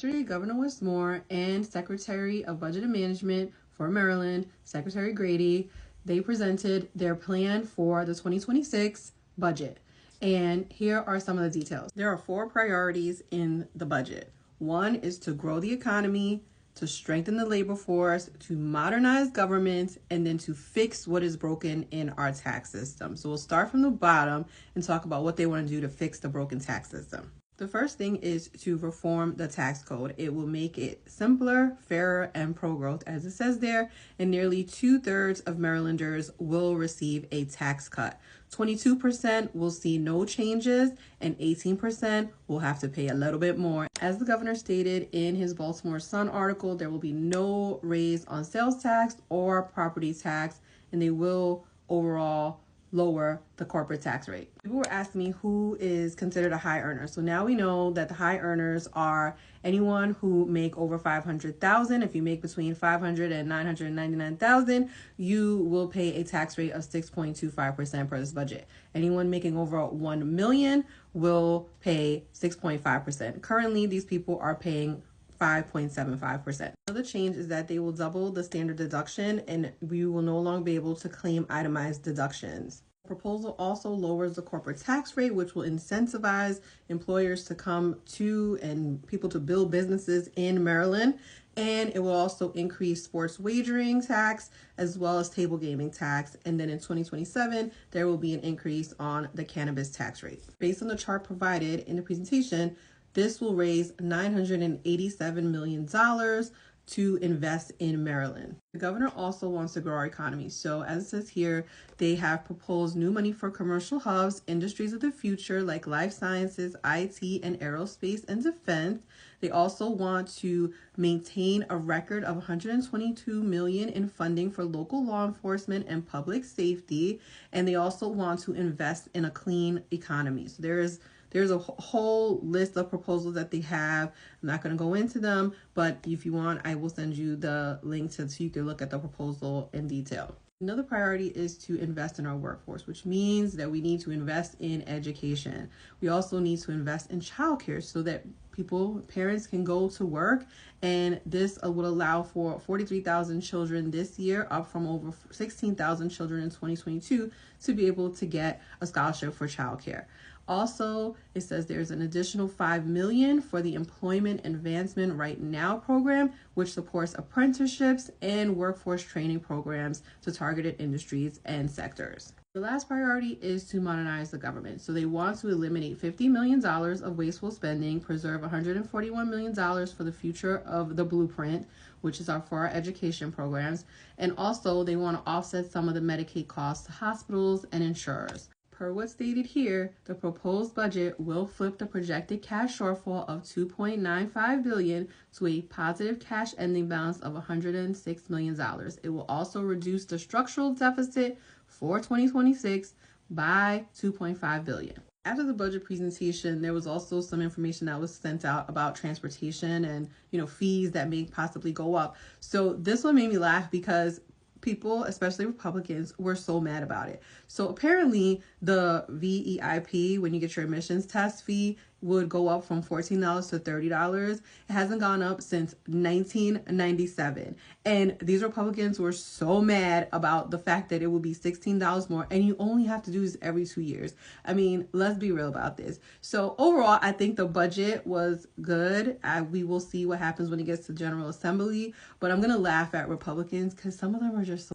Yesterday, Governor Wes Moore and Secretary of Budget and Management for Maryland, Secretary Grady, they presented their plan for the 2026 budget. And here are some of the details. There are 4 priorities in the budget. 1 is to grow the economy, to strengthen the labor force, to modernize government, and then to fix what is broken in our tax system. So we'll start from the bottom and talk about what they want to do to fix the broken tax system. The first thing is to reform the tax code. It will make it simpler, fairer, and pro-growth, as it says there, and nearly 2/3 of Marylanders will receive a tax cut. 22% will see no changes, and 18% will have to pay a little bit more. As the governor stated in his Baltimore Sun article, there will be no raise on sales tax or property tax, and they will overall lower the corporate tax rate. People were asking me who is considered a high earner. So now we know that the high earners are anyone who make over $500,000. If you make between $500,000 and $999,000, you will pay a tax rate of 6.25% per this budget. Anyone making over $1 million will pay 6.5%. Currently, these people are paying 5.75%. Another change is that they will double the standard deduction and we will no longer be able to claim itemized deductions. The proposal also lowers the corporate tax rate, which will incentivize employers to come to and people to build businesses in Maryland. And it will also increase sports wagering tax as well as table gaming tax. And then in 2027, there will be an increase on the cannabis tax rate. Based on the chart provided in the presentation, this will raise $987 million to invest in Maryland. The governor also wants to grow our economy. So as it says here, they have proposed new money for commercial hubs, industries of the future like life sciences, IT, and aerospace and defense. They also want to maintain a record of $122 million in funding for local law enforcement and public safety. And they also want to invest in a clean economy. So there's a whole list of proposals that they have. I'm not going to go into them, but if you want, I will send you the link so you can look at the proposal in detail. Another priority is to invest in our workforce, which means that we need to invest in education. We also need to invest in childcare so that parents can go to work, and this would allow for 43,000 children this year, up from over 16,000 children in 2022, to be able to get a scholarship for childcare. Also, it says there's an additional $5 million for the Employment Advancement Right Now program, which supports apprenticeships and workforce training programs to targeted industries and sectors. The last priority is to modernize the government. So they want to eliminate $50 million of wasteful spending, preserve $141 million for the future of the blueprint, which is for our education programs. And also they want to offset some of the Medicaid costs to hospitals and insurers. Per what's stated here, the proposed budget will flip the projected cash shortfall of $2.95 billion to a positive cash ending balance of $106 million. It will also reduce the structural deficit for 2026 by $2.5 billion. After the budget presentation, there was also some information that was sent out about transportation and, fees that may possibly go up. So this one made me laugh because people, especially Republicans, were so mad about it. So apparently the VEIP, when you get your admissions test fee, would go up from $14 to $30. It hasn't gone up since 1997. And these Republicans were so mad about the fact that it would be $16 more, and you only have to do this every 2 years. I mean, let's be real about this. So overall, I think the budget was good. We will see what happens when it gets to General Assembly, but I'm going to laugh at Republicans because some of them are just so